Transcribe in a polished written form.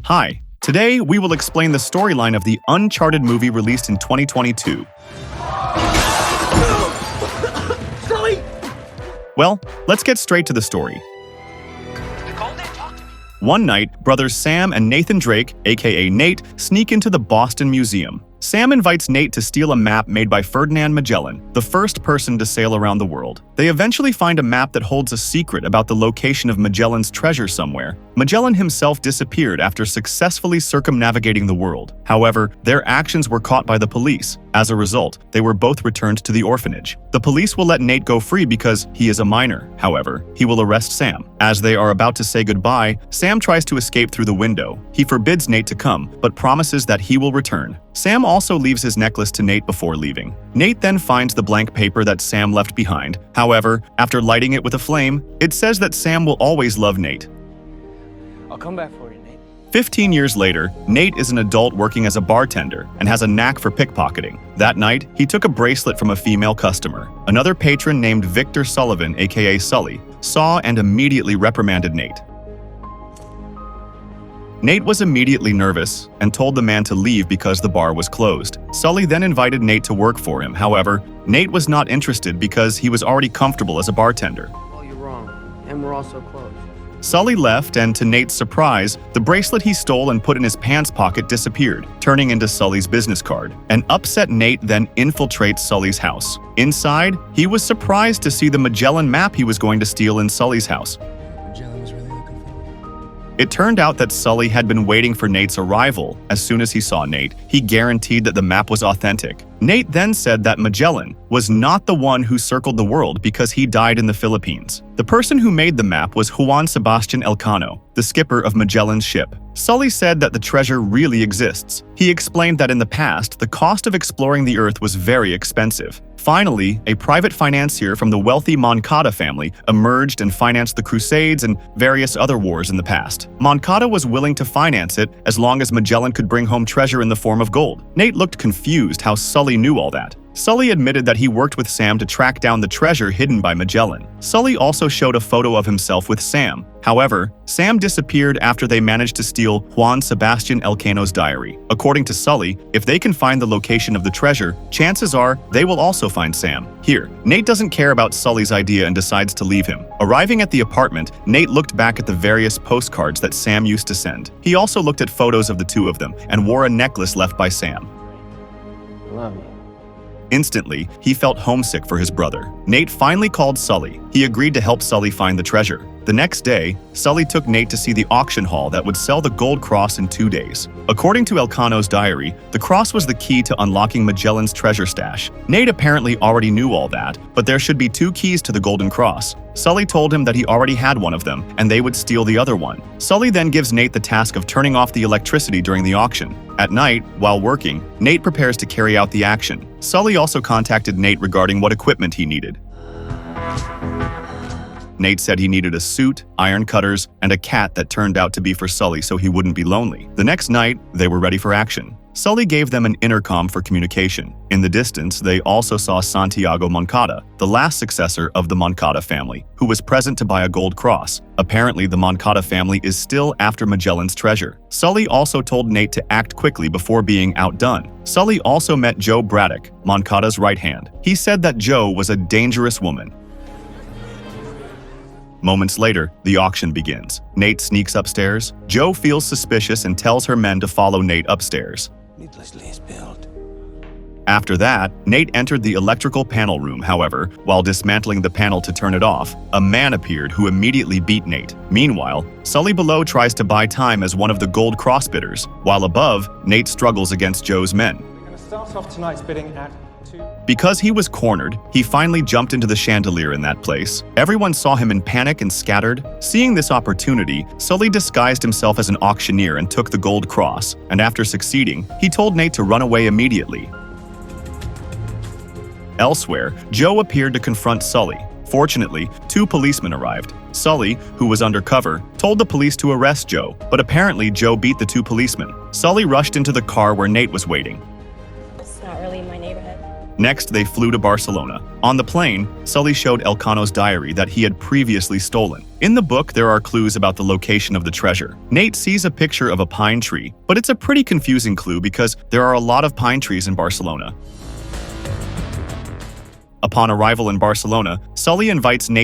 Hi, today we will explain the storyline of the Uncharted movie released in 2022. Sully! Well, let's get straight to the story. One night, brothers Sam and Nathan Drake, aka Nate, sneak into the Boston Museum. Sam invites Nate to steal a map made by Ferdinand Magellan, the first person to sail around the world. They eventually find a map that holds a secret about the location of Magellan's treasure somewhere. Magellan himself disappeared after successfully circumnavigating the world. However, their actions were caught by the police. As a result, they were both returned to the orphanage. The police will let Nate go free because he is a minor. However, he will arrest Sam. As they are about to say goodbye, Sam tries to escape through the window. He forbids Nate to come, but promises that he will return. Sam also leaves his necklace to Nate before leaving. Nate then finds the blank paper that Sam left behind. However, after lighting it with a flame, it says that Sam will always love Nate. I'll come back for you, Nate. 15 years later, Nate is an adult working as a bartender and has a knack for pickpocketing. That night, he took a bracelet from a female customer. Another patron named Victor Sullivan, aka Sully, saw and immediately reprimanded Nate. Nate was immediately nervous and told the man to leave because the bar was closed. Sully then invited Nate to work for him. However, Nate was not interested because he was already comfortable as a bartender. Well, you're wrong, and we're also closed. Sully left, and to Nate's surprise, the bracelet he stole and put in his pants pocket disappeared, turning into Sully's business card. An upset Nate then infiltrates Sully's house. Inside, he was surprised to see the Magellan map he was going to steal in Sully's house. It turned out that Sully had been waiting for Nate's arrival. As soon as he saw Nate, he guaranteed that the map was authentic. Nate then said that Magellan was not the one who circled the world because he died in the Philippines. The person who made the map was Juan Sebastian Elcano, the skipper of Magellan's ship. Sully said that the treasure really exists. He explained that in the past, the cost of exploring the Earth was very expensive. Finally, a private financier from the wealthy Moncada family emerged and financed the Crusades and various other wars in the past. Moncada was willing to finance it as long as Magellan could bring home treasure in the form of gold. Nate looked confused how Sully knew all that. Sully admitted that he worked with Sam to track down the treasure hidden by Magellan. Sully also showed a photo of himself with Sam. However, Sam disappeared after they managed to steal Juan Sebastian Elcano's diary. According to Sully, if they can find the location of the treasure, chances are they will also find Sam. Here, Nate doesn't care about Sully's idea and decides to leave him. Arriving at the apartment, Nate looked back at the various postcards that Sam used to send. He also looked at photos of the two of them and wore a necklace left by Sam. I love you. Instantly, he felt homesick for his brother. Nate finally called Sully. He agreed to help Sully find the treasure. The next day, Sully took Nate to see the auction hall that would sell the gold cross in 2 days. According to Elcano's diary, the cross was the key to unlocking Magellan's treasure stash. Nate apparently already knew all that, but there should be 2 keys to the golden cross. Sully told him that he already had one of them, and they would steal the other one. Sully then gives Nate the task of turning off the electricity during the auction. At night, while working, Nate prepares to carry out the action. Sully also contacted Nate regarding what equipment he needed. Nate said he needed a suit, iron cutters, and a cat that turned out to be for Sully so he wouldn't be lonely. The next night, they were ready for action. Sully gave them an intercom for communication. In the distance, they also saw Santiago Moncada, the last successor of the Moncada family, who was present to buy a gold cross. Apparently, the Moncada family is still after Magellan's treasure. Sully also told Nate to act quickly before being outdone. Sully also met Joe Braddock, Moncada's right hand. He said that Joe was a dangerous woman. Moments later, the auction begins. Nate sneaks upstairs. Joe feels suspicious and tells her men to follow Nate upstairs. Needlessly spilled. After that, Nate entered the electrical panel room. However, while dismantling the panel to turn it off, a man appeared who immediately beat Nate. Meanwhile, Sully below tries to buy time as one of the gold cross bidders, while above, Nate struggles against Joe's men. We're going to start off tonight's bidding at 2. Because he was cornered, he finally jumped into the chandelier in that place. Everyone saw him in panic and scattered. Seeing this opportunity, Sully disguised himself as an auctioneer and took the gold cross, and after succeeding, he told Nate to run away immediately. Elsewhere, Joe appeared to confront Sully. Fortunately, 2 policemen arrived. Sully, who was undercover, told the police to arrest Joe, but apparently Joe beat the 2 policemen. Sully rushed into the car where Nate was waiting. It's not really my neighborhood. Next, they flew to Barcelona. On the plane, Sully showed Elcano's diary that he had previously stolen. In the book, there are clues about the location of the treasure. Nate sees a picture of a pine tree, but it's a pretty confusing clue because there are a lot of pine trees in Barcelona. Upon arrival in Barcelona, Sully invites Nate